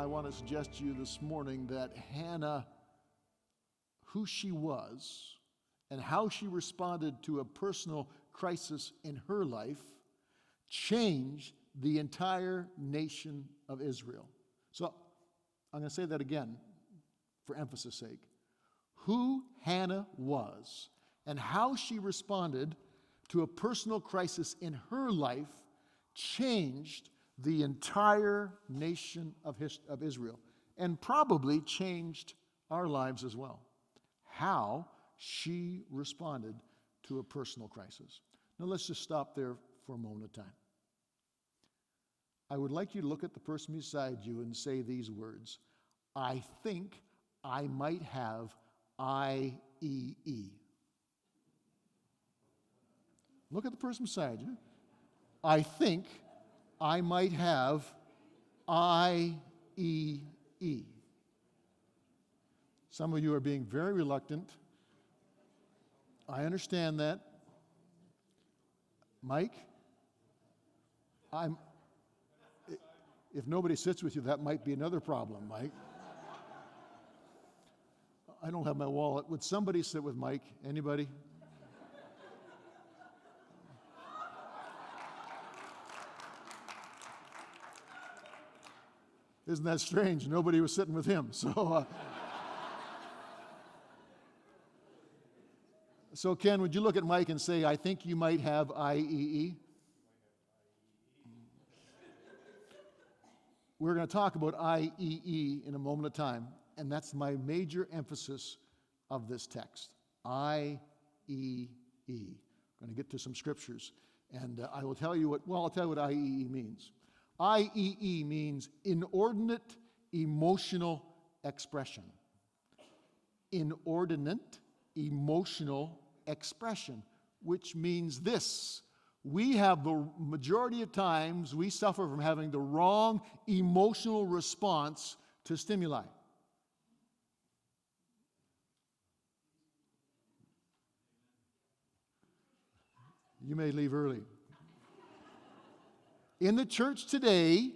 I want to suggest to you this morning that Hannah, who she was and how she responded to a personal crisis in her life, changed the entire nation of Israel. So I'm going to say that again for emphasis' sake. Who Hannah was and how she responded to a personal crisis in her life changed the entire nation of Israel, and probably changed our lives as well. How she responded to a personal crisis. Now let's just stop there for a moment of time. I would like you to look at the person beside you and say these words: I think I might have IEE. Look at the person beside you. I think I might have IEE. Some of you are being very reluctant. I understand that. Mike, if nobody sits with you, that might be another problem, Mike. I don't have my wallet. Would somebody sit with Mike? Anybody? Isn't that strange? Nobody was sitting with him. So Ken, would you look at Mike and say, I think you might have IEE? We're going to talk about IEE in a moment of time, and that's my major emphasis of this text. IEE. I'm going to get to some scriptures, and I will tell you what IEE means. IEE means inordinate emotional expression. Inordinate emotional expression, which means this: we have the majority of times we suffer from having the wrong emotional response to stimuli. You may leave early. In the church today,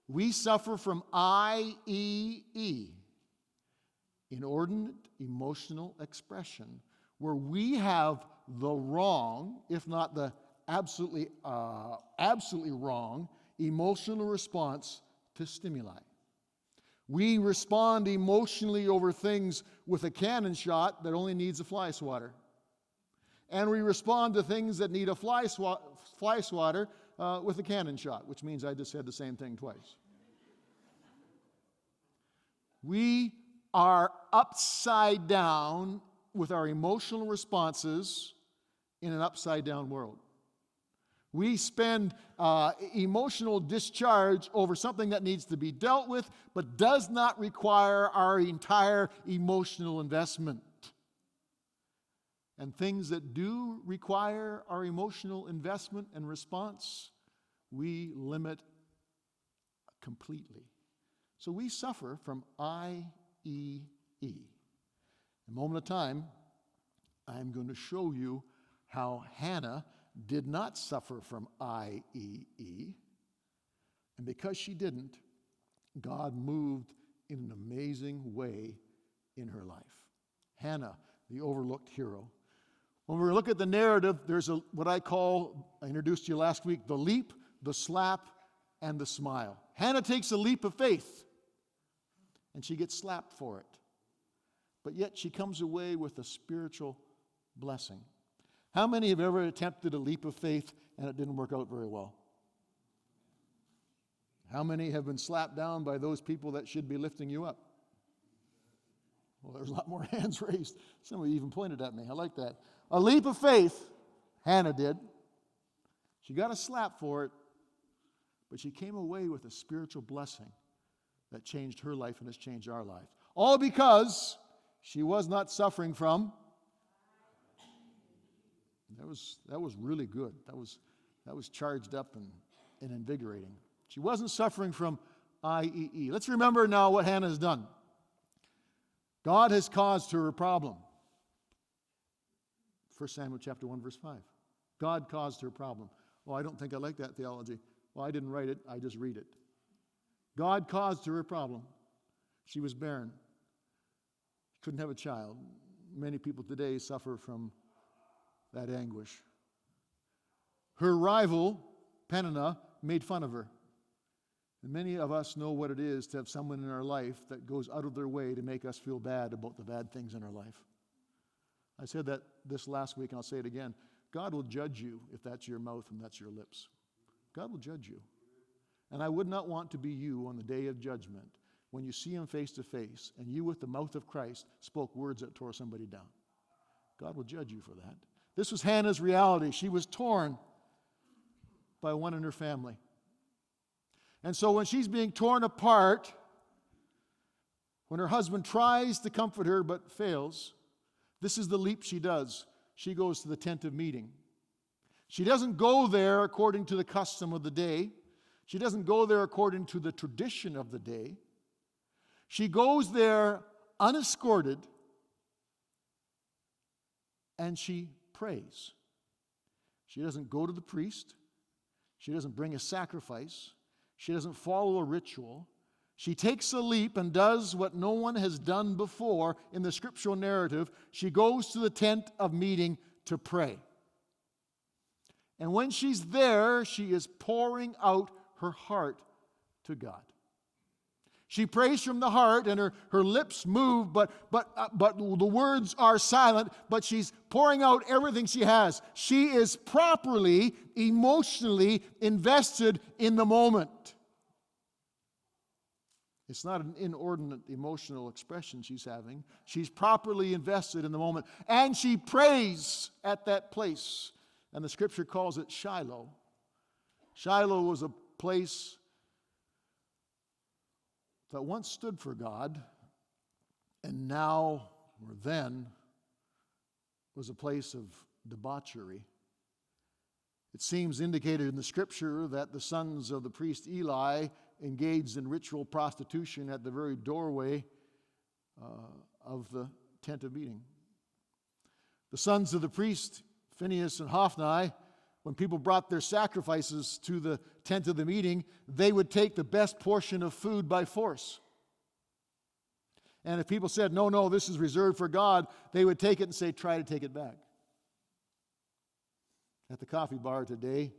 we suffer from IEE, inordinate emotional expression, where we have the wrong, if not the absolutely wrong, emotional response to stimuli. We respond emotionally over things with a cannon shot that only needs a fly swatter. And we respond to things that need a fly swatter with a cannon shot, which means I just said the same thing twice. We are upside down with our emotional responses in an upside down world. We spend emotional discharge over something that needs to be dealt with, but does not require our entire emotional investment. And things that do require our emotional investment and response, we limit completely. So we suffer from IEE. In a moment of time, I'm going to show you how Hannah did not suffer from IEE. And because she didn't, God moved in an amazing way in her life. Hannah, the overlooked hero. When we look at the narrative, there's what I introduced you last week, the leap, the slap, and the smile. Hannah takes a leap of faith, and she gets slapped for it. But yet she comes away with a spiritual blessing. How many have ever attempted a leap of faith and it didn't work out very well? How many have been slapped down by those people that should be lifting you up? Well, there's a lot more hands raised. Somebody even pointed at me. I like that. A leap of faith, Hannah did. She got a slap for it, but she came away with a spiritual blessing that changed her life and has changed our lives. All because she was not suffering from. That was really good. That was charged up and invigorating. She wasn't suffering from IEE. Let's remember now what Hannah has done. God has caused her a problem. 1 Samuel chapter 1, verse 5. God caused her a problem. Oh, I don't think I like that theology. Well, I didn't write it. I just read it. God caused her a problem. She was barren. Couldn't have a child. Many people today suffer from that anguish. Her rival, Peninnah, made fun of her. And many of us know what it is to have someone in our life that goes out of their way to make us feel bad about the bad things in our life. I said that this last week, and I'll say it again. God will judge you if that's your mouth and that's your lips. God will judge you. And I would not want to be you on the day of judgment when you see him face to face and you with the mouth of Christ spoke words that tore somebody down. God will judge you for that. This was Hannah's reality. She was torn by one in her family. And so when she's being torn apart, when her husband tries to comfort her but fails, this is the leap she does. She goes to the tent of meeting. She doesn't go there according to the custom of the day. She doesn't go there according to the tradition of the day. She goes there unescorted and she prays. She doesn't go to the priest. She doesn't bring a sacrifice. She doesn't follow a ritual. She takes a leap and does what no one has done before in the scriptural narrative. She goes to the tent of meeting to pray. And when she's there, she is pouring out her heart to God. She prays from the heart, and her lips move, but the words are silent, but she's pouring out everything she has. She is properly, emotionally invested in the moment. It's not an inordinate emotional expression she's having. She's properly invested in the moment. And she prays at that place. And the scripture calls it Shiloh. Shiloh was a place that once stood for God, and now, or then, was a place of debauchery. It seems indicated in the scripture that the sons of the priest Eli engaged in ritual prostitution at the very doorway of the tent of meeting. The sons of the priest, Phinehas and Hophni, when people brought their sacrifices to the tent of the meeting, they would take the best portion of food by force. And if people said, no, this is reserved for God, they would take it and say, try to take it back. At the coffee bar today,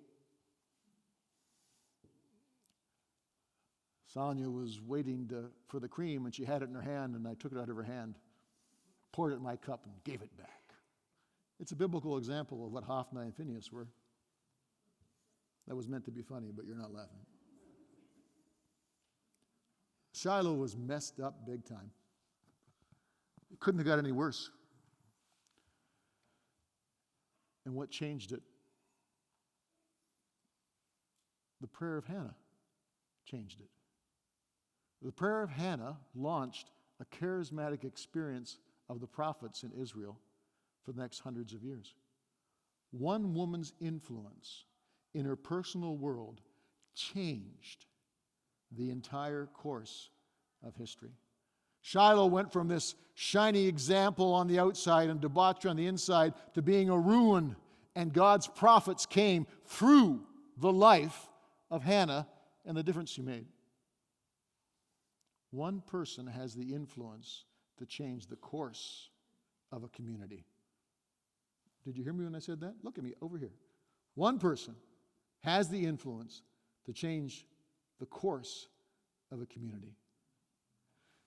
Sonia was waiting for the cream, and she had it in her hand, and I took it out of her hand, poured it in my cup, and gave it back. It's a biblical example of what Hophni and Phinehas were. That was meant to be funny, but you're not laughing. Shiloh was messed up big time. It couldn't have got any worse. And what changed it? The prayer of Hannah changed it. The prayer of Hannah launched a charismatic experience of the prophets in Israel for the next hundreds of years. One woman's influence in her personal world changed the entire course of history. Shiloh went from this shiny example on the outside and debauchery on the inside to being a ruin, and God's prophets came through the life of Hannah and the difference she made. One person has the influence to change the course of a community. Did you hear me when I said that? Look at me over here. One person has the influence to change the course of a community.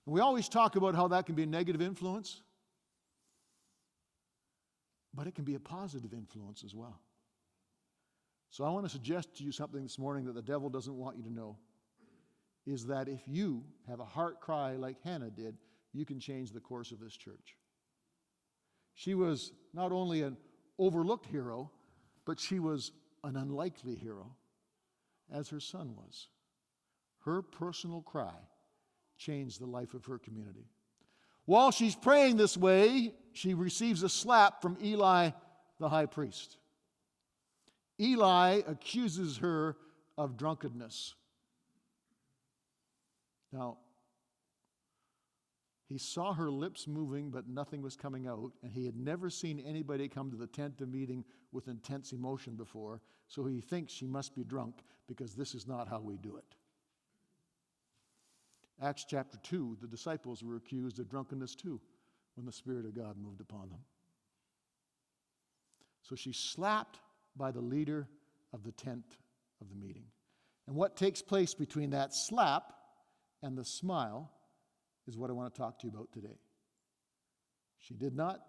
And we always talk about how that can be a negative influence, but it can be a positive influence as well. So I want to suggest to you something this morning that the devil doesn't want you to know, is that if you have a heart cry like Hannah did, you can change the course of this church. She was not only an overlooked hero, but she was an unlikely hero, as her son was. Her personal cry changed the life of her community. While she's praying this way, she receives a slap from Eli, the high priest. Eli accuses her of drunkenness. Now, he saw her lips moving, but nothing was coming out, and he had never seen anybody come to the tent of meeting with intense emotion before, so he thinks she must be drunk because this is not how we do it. Acts chapter 2, the disciples were accused of drunkenness too when the Spirit of God moved upon them. So she's slapped by the leader of the tent of the meeting. And what takes place between that slap and the smile is what I want to talk to you about today. She did not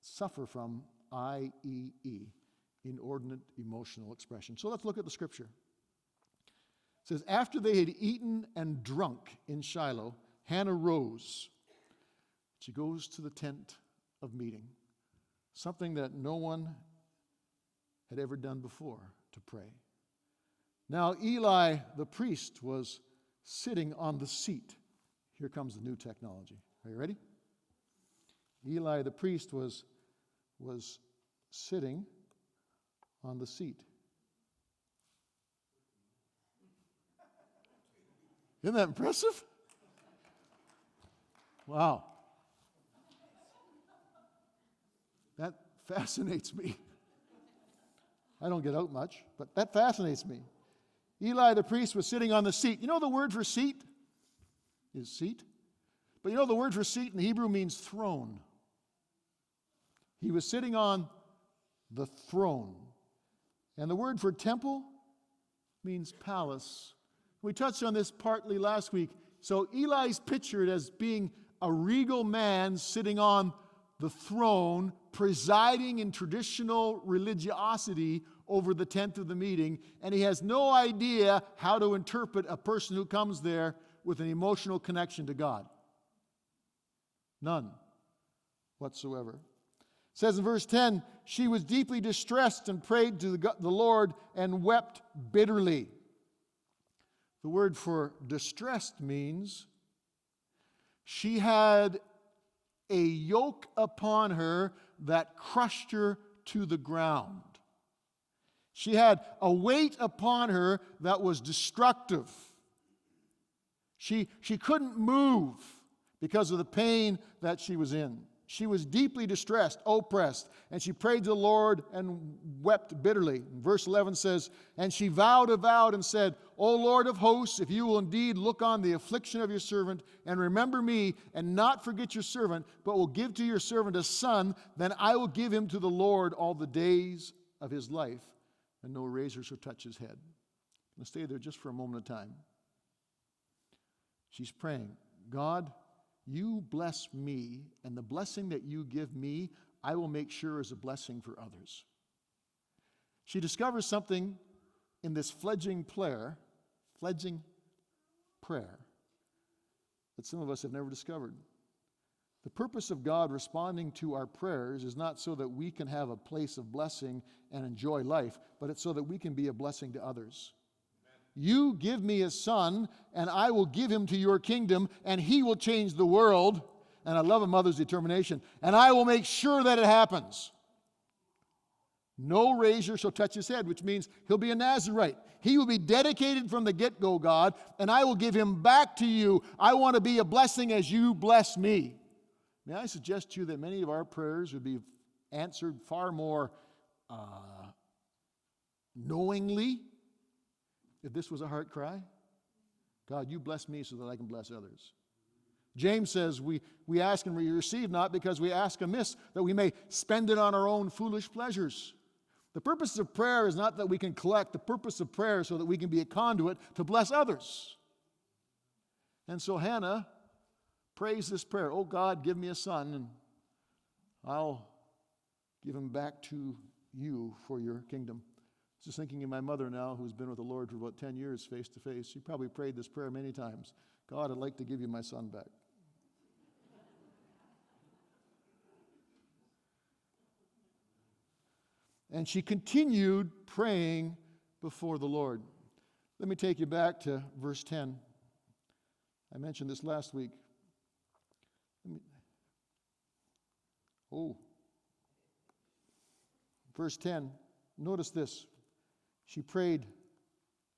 suffer from IEE, inordinate emotional expression. So let's look at the scripture. It says, after they had eaten and drunk in Shiloh, Hannah rose. She goes to the tent of meeting, something that no one had ever done before, to pray. Now Eli the priest was sitting on the seat. Here comes the new technology. Are you ready? Eli the priest was sitting on the seat. Isn't that impressive? Wow. That fascinates me. I don't get out much, but that fascinates me. Eli the priest was sitting on the seat. You know the word for seat is seat? But you know the word for seat in Hebrew means throne. He was sitting on the throne. And the word for temple means palace. We touched on this partly last week. So Eli's pictured as being a regal man sitting on the throne, presiding in traditional religiosity over the tent of the meeting, and he has no idea how to interpret a person who comes there with an emotional connection to God. None whatsoever. It says in verse 10, she was deeply distressed and prayed to the Lord and wept bitterly. The word for distressed means she had a yoke upon her that crushed her to the ground. She had a weight upon her that was destructive. She couldn't move because of the pain that she was in. She was deeply distressed, oppressed, and she prayed to the Lord and wept bitterly. Verse 11 says, and she vowed a vow and said, O Lord of hosts, if you will indeed look on the affliction of your servant and remember me and not forget your servant, but will give to your servant a son, then I will give him to the Lord all the days of his life, and no razor shall touch his head. I'm going to stay there just for a moment of time. She's praying, God, you bless me, and the blessing that you give me, I will make sure is a blessing for others. She discovers something in this fledgling prayer that some of us have never discovered. The purpose of God responding to our prayers is not so that we can have a place of blessing and enjoy life, but it's so that we can be a blessing to others. You give me a son, and I will give him to your kingdom, and he will change the world. And I love a mother's determination. And I will make sure that it happens. No razor shall touch his head, which means he'll be a Nazirite. He will be dedicated from the get-go, God, and I will give him back to you. I want to be a blessing as you bless me. May I suggest to you that many of our prayers would be answered far more knowingly if this was a heart cry? God, you bless me so that I can bless others. James says we ask and we receive not because we ask amiss, that we may spend it on our own foolish pleasures. The purpose of prayer is not that we can collect. The purpose of prayer is so that we can be a conduit to bless others. And so Hannah prays this prayer, oh God, give me a son, and I'll give him back to you for your kingdom. Just thinking of my mother now, who's been with the Lord for about 10 years face to face. She probably prayed this prayer many times. God, I'd like to give you my son back. And she continued praying before the Lord. Let me take you back to verse 10. I mentioned this last week. Verse 10, notice this. She prayed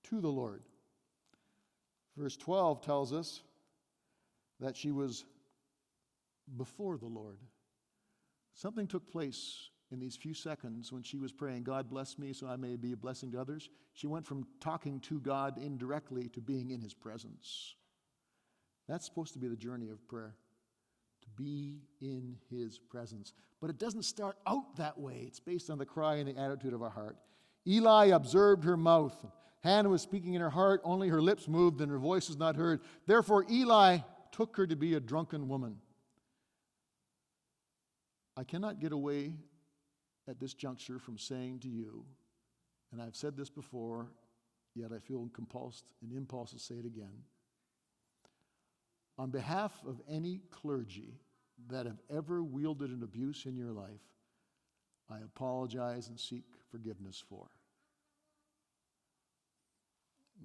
to the Lord. Verse 12 tells us that she was before the Lord. Something took place in these few seconds when she was praying, God bless me so I may be a blessing to others. She went from talking to God indirectly to being in his presence. That's supposed to be the journey of prayer, to be in his presence. But it doesn't start out that way. It's based on the cry and the attitude of our heart. Eli observed her mouth. Hannah was speaking in her heart, only her lips moved and her voice was not heard. Therefore Eli took her to be a drunken woman. I cannot get away at this juncture from saying to you, and I've said this before, yet I feel an impulse to say it again. On behalf of any clergy that have ever wielded an abuse in your life, I apologize and seek forgiveness for.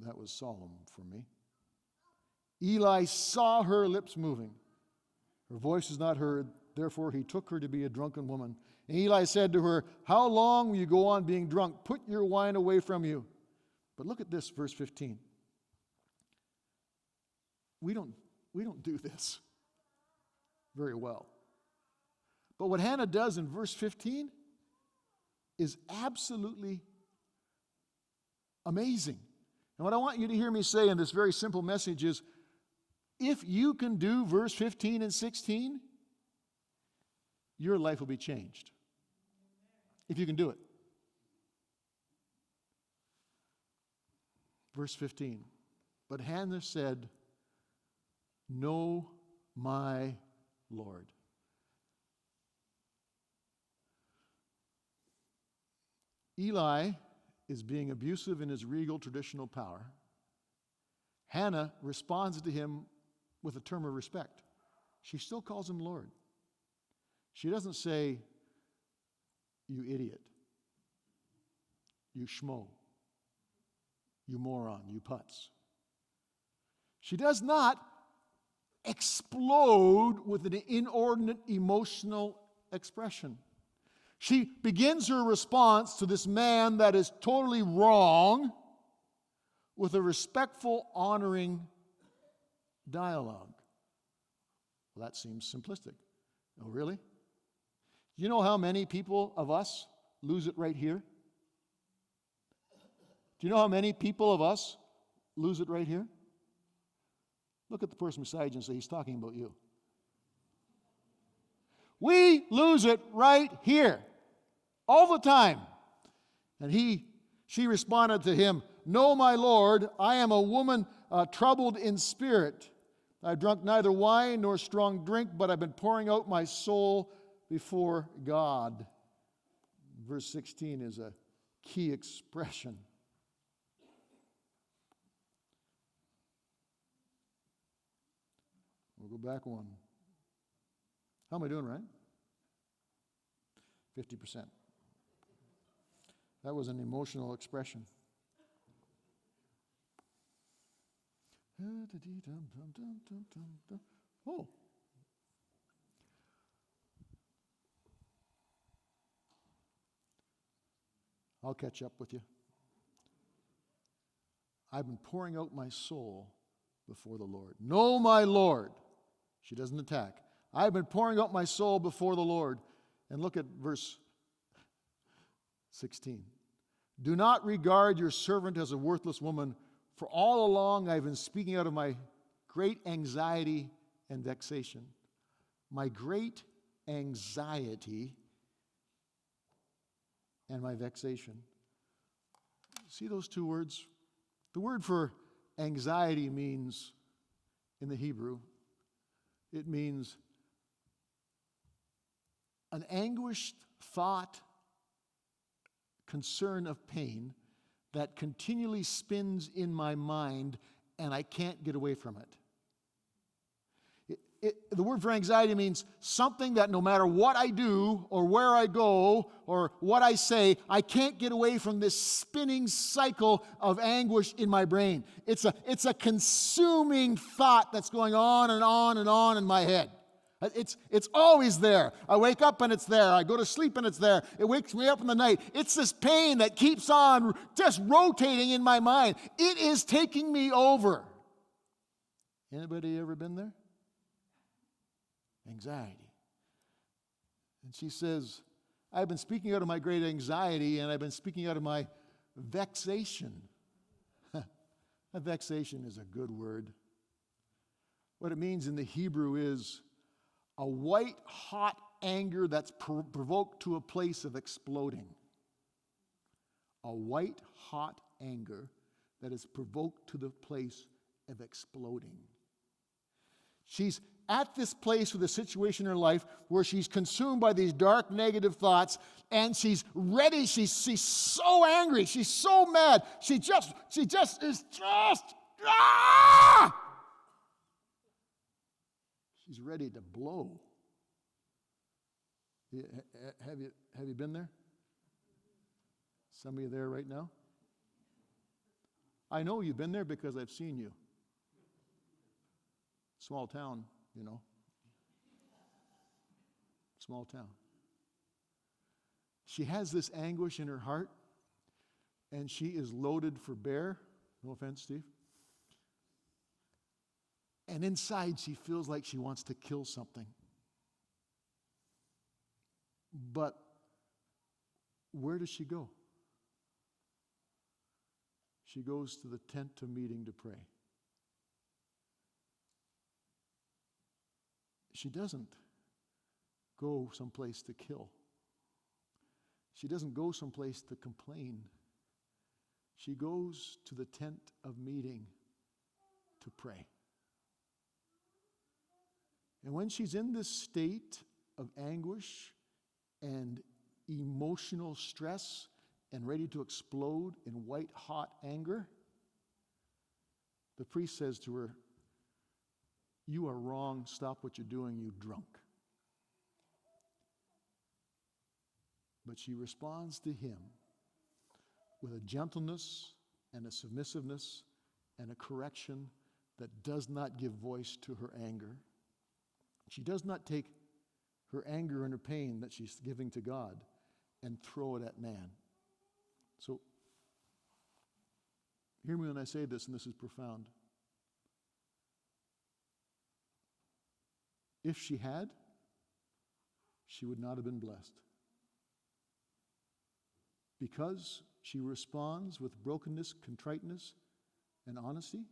That was solemn for me. Eli saw her lips moving. Her voice was not heard. Therefore, he took her to be a drunken woman. And Eli said to her, how long will you go on being drunk? Put your wine away from you. But look at this, verse 15. We don't do this very well. But what Hannah does in verse 15 is absolutely amazing. And what I want you to hear me say in this very simple message is, if you can do verse 15 and 16, your life will be changed. If you can do it. Verse 15. But Hannah said, "No, my Lord." Eli is being abusive in his regal traditional power. Hannah responds to him with a term of respect. She still calls him Lord. She doesn't say, "You idiot, you schmo, you moron, you putz." She does not explode with an inordinate emotional expression. She begins her response to this man that is totally wrong with a respectful, honoring dialogue. Well, that seems simplistic. Oh, really? Do you know how many people of us lose it right here? Do you know how many people of us lose it right here? Look at the person beside you and say, he's talking about you. We lose it right here. All the time. And she responded to him, "No, my Lord, I am a woman troubled in spirit. I've drunk neither wine nor strong drink, but I've been pouring out my soul before God." Verse 16 is a key expression. We'll go back one. How am I doing, Ryan? 50%. That was an emotional expression. Oh. I'll catch up with you. I've been pouring out my soul before the Lord. No, my Lord. She doesn't attack. I've been pouring out my soul before the Lord. And look at verse 16. "Do not regard your servant as a worthless woman, for all along I've been speaking out of my great anxiety and vexation." My great anxiety and my vexation. See those two words? The word for anxiety means, in the Hebrew, it means an anguished thought, concern of pain that continually spins in my mind and I can't get away from it. The word for anxiety means something that no matter what I do or where I go or what I say, I can't get away from this spinning cycle of anguish in my brain. It's a consuming thought that's going on and on and on in my head. It's always there. I wake up and it's there. I go to sleep and it's there. It wakes me up in the night. It's this pain that keeps on just rotating in my mind. It is taking me over. Anybody ever been there? Anxiety. And she says, I've been speaking out of my great anxiety and I've been speaking out of my vexation. Vexation is a good word. What it means in the Hebrew is a white hot anger that's provoked to a place of exploding. A white hot anger that is provoked to the place of exploding. She's at this place with a situation in her life where she's consumed by these dark negative thoughts, and she's ready. She's so angry. She's so mad. She just is ah! She's ready to blow. Have you been there? Some of you there right now? I know you've been there because I've seen you. Small town, you know. Small town. She has this anguish in her heart, and she is loaded for bear. No offense, Steve. And inside she feels like she wants to kill something. But where does she go? She goes to the tent of meeting to pray. She doesn't go someplace to kill. She doesn't go someplace to complain. She goes to the tent of meeting to pray. And when she's in this state of anguish and emotional stress and ready to explode in white hot anger, the priest says to her, "You are wrong. Stop what you're doing, you drunk." But she responds to him with a gentleness and a submissiveness and a correction that does not give voice to her anger. She does not take her anger and her pain that she's giving to God and throw it at man. So, hear me when I say this, and this is profound. If she had, she would not have been blessed. Because she responds with brokenness, contriteness, and honesty,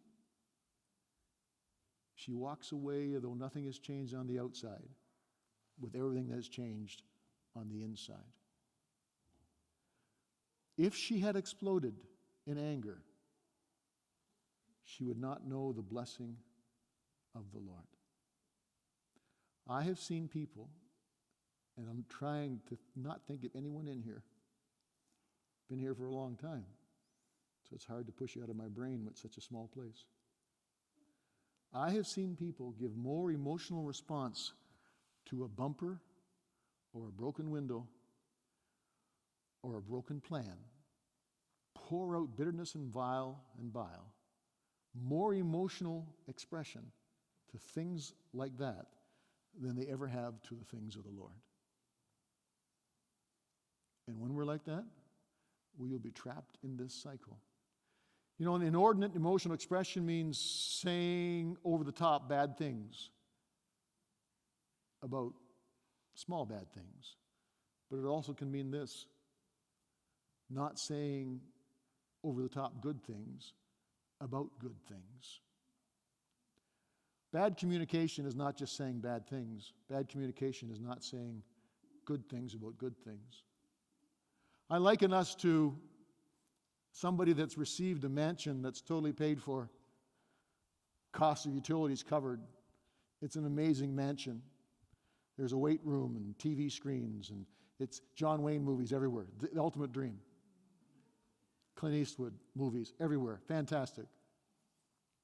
she walks away, though nothing has changed on the outside, with everything that has changed on the inside. If she had exploded in anger, she would not know the blessing of the Lord. I have seen people, and I'm trying to not think of anyone in here, been here for a long time, so it's hard to push you out of my brain with such a small place. I have seen people give more emotional response to a bumper or a broken window or a broken plan, pour out bitterness and bile, more emotional expression to things like that than they ever have to the things of the Lord. And when we're like that, we will be trapped in this cycle. You know, an inordinate emotional expression means saying over-the-top bad things about small bad things. But it also can mean this: not saying over-the-top good things about good things. Bad communication is not just saying bad things. Bad communication is not saying good things about good things. I liken us to somebody that's received a mansion that's totally paid for, cost of utilities covered. It's an amazing mansion. There's a weight room and TV screens, and it's John Wayne movies everywhere. The ultimate dream. Clint Eastwood movies everywhere. Fantastic.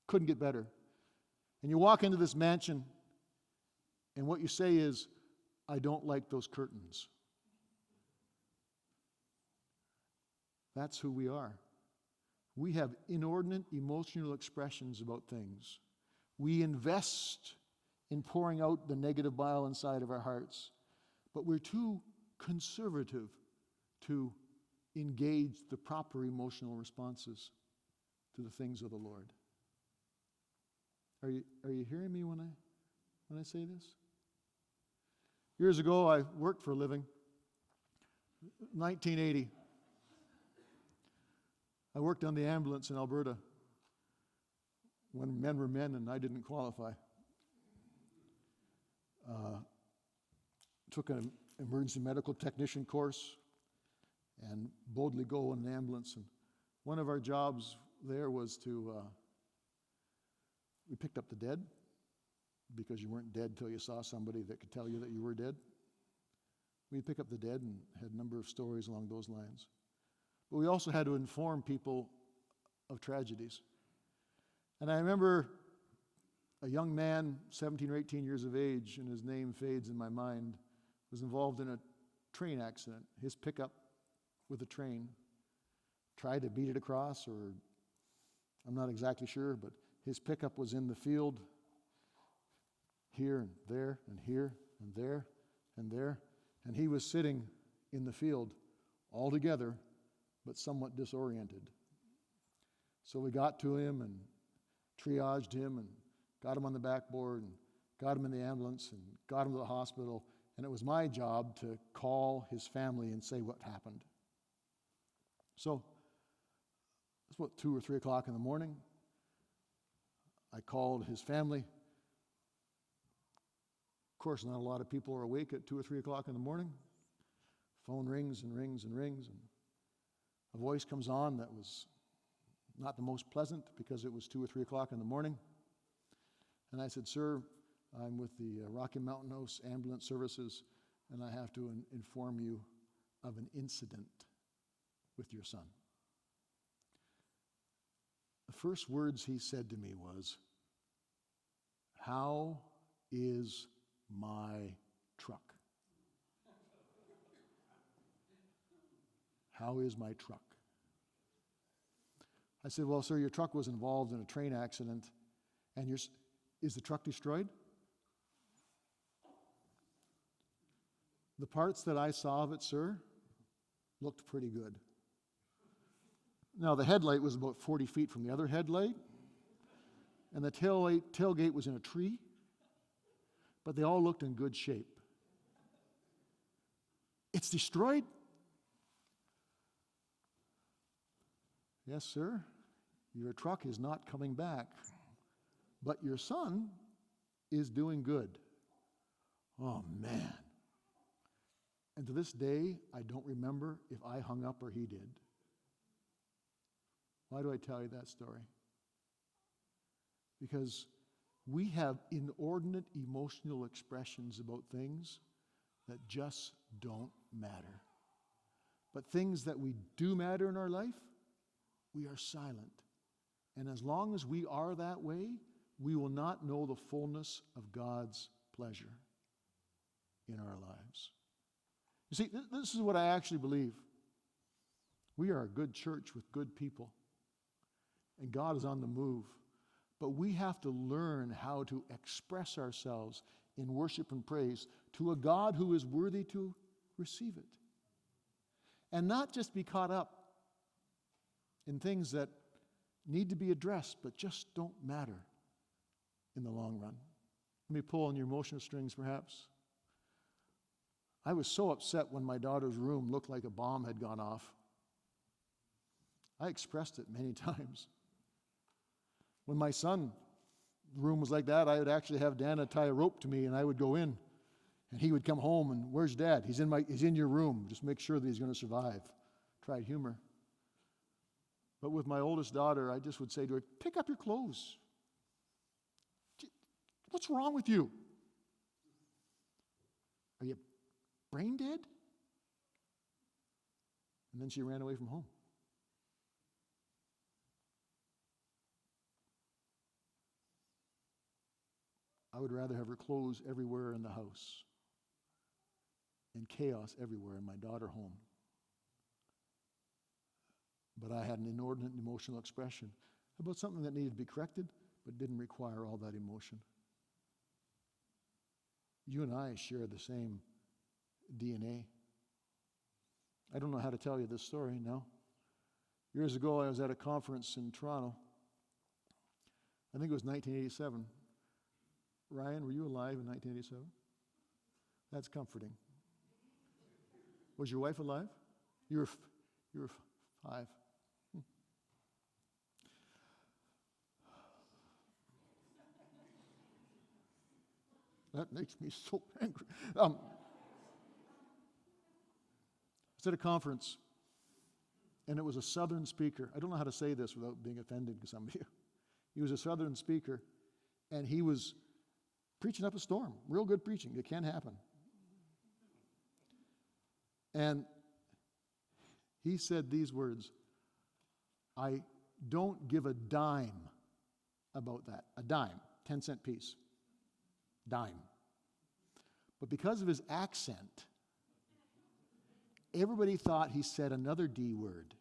Couldn't get better. And you walk into this mansion, and what you say is, "I don't like those curtains." That's who we are. We have inordinate emotional expressions about things. We invest in pouring out the negative bile inside of our hearts, but we're too conservative to engage the proper emotional responses to the things of the Lord. Are you hearing me when I say this? Years ago, I worked for a living. 1980. I worked on the ambulance in Alberta when men were men and I didn't qualify. took an emergency medical technician course and boldly go in an ambulance. And one of our jobs there was we picked up the dead, because you weren't dead till you saw somebody that could tell you that you were dead. We'd pick up the dead and had a number of stories along those lines. But we also had to inform people of tragedies. And I remember a young man, 17 or 18 years of age, and his name fades in my mind, was involved in a train accident. His pickup with a train tried to beat it across, or I'm not exactly sure, but his pickup was in the field here and there and here and there and there, and he was sitting in the field all together, but somewhat disoriented. So we got to him and triaged him and got him on the backboard and got him in the ambulance and got him to the hospital, and it was my job to call his family and say what happened. So it's about 2 or 3 o'clock in the morning. I called his family. Of course, not a lot of people are awake at 2 or 3 o'clock in the morning. Phone rings and rings and rings, and a voice comes on that was not the most pleasant, because it was 2 or 3 o'clock in the morning. And I said, "Sir, I'm with the Rocky Mountain House Ambulance Services, and I have to inform you of an incident with your son." The first words he said to me was, "How is my truck?" How is my truck? I said, "Well, sir, your truck was involved in a train accident, and is the truck destroyed?" The parts that I saw of it, sir, looked pretty good. Now, the headlight was about 40 feet from the other headlight, and the tailgate was in a tree, but they all looked in good shape. "It's destroyed?" "Yes, sir. Your truck is not coming back, but your son is doing good." Oh, man. And to this day, I don't remember if I hung up or he did. Why do I tell you that story? Because we have inordinate emotional expressions about things that just don't matter. But things that we do matter in our life, we are silent. And as long as we are that way, we will not know the fullness of God's pleasure in our lives. You see, this is what I actually believe. We are a good church with good people, and God is on the move. But we have to learn how to express ourselves in worship and praise to a God who is worthy to receive it. And not just be caught up in things that need to be addressed, but just don't matter in the long run. Let me pull on your emotional strings, perhaps. I was so upset when my daughter's room looked like a bomb had gone off. I expressed it many times. When my son's room was like that, I would actually have Dana tie a rope to me, and I would go in, and he would come home, and "Where's Dad?" He's in your room. Just make sure that he's going to survive." Tried humor. But with my oldest daughter, I just would say to her, "Pick up your clothes. What's wrong with you? Are you brain dead?" And then she ran away from home. I would rather have her clothes everywhere in the house and chaos everywhere and my daughter home. But I had an inordinate emotional expression about something that needed to be corrected, but didn't require all that emotion. You and I share the same DNA. I don't know how to tell you this story now. Years ago, I was at a conference in Toronto. I think it was 1987. Ryan, were you alive in 1987? That's comforting. Was your wife alive? You were 5. That makes me so angry. I was at a conference, and it was a Southern speaker. I don't know how to say this without being offended to some of you. He was a Southern speaker, and he was preaching up a storm. Real good preaching. It can happen. And he said these words, I don't give a dime about that. A dime, 10-cent piece. Dime. But because of his accent, everybody thought he said another D word.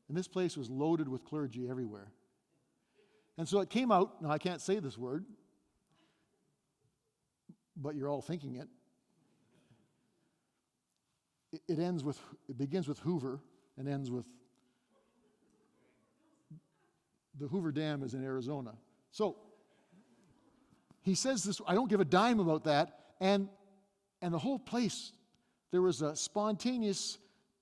And this place was loaded with clergy everywhere. And so it came out, now I can't say this word, but you're all thinking it. It begins with Hoover and ends with, the Hoover Dam is in Arizona. So he says this, I don't give a dime about that, and the whole place, there was a spontaneous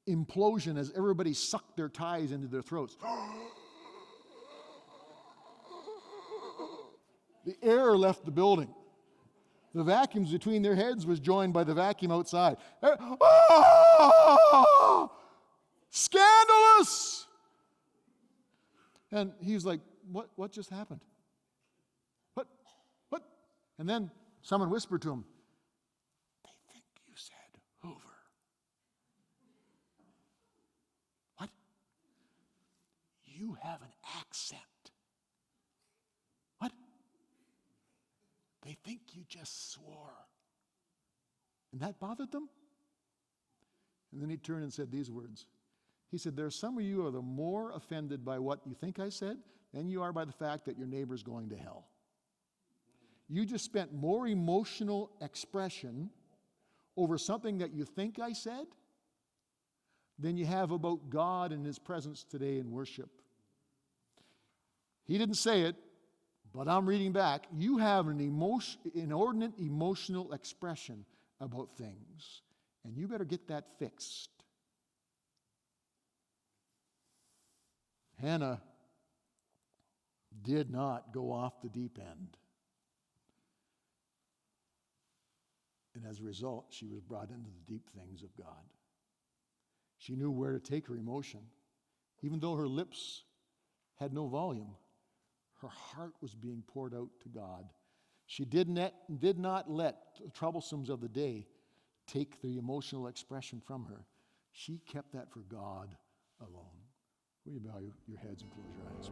implosion as everybody sucked their ties into their throats. The air left the building. The vacuums between their heads was joined by the vacuum outside. Ah! Scandalous! And he's like, what just happened? What? And then someone whispered to him, they think you said Hoover. What? You have an accent. What? They think you just swore. And that bothered them? And then he turned and said these words. He said, there are some of you who are the more offended by what you think I said than you are by the fact that your neighbor's going to hell. You just spent more emotional expression over something that you think I said than you have about God and His presence today in worship. He didn't say it, but I'm reading back. You have an inordinate emotional expression about things, and you better get that fixed. Hannah did not go off the deep end. And as a result, she was brought into the deep things of God. She knew where to take her emotion. Even though her lips had no volume, her heart was being poured out to God. She did not let the troublesomes of the day take the emotional expression from her. She kept that for God alone. Will you bow your heads and close your eyes?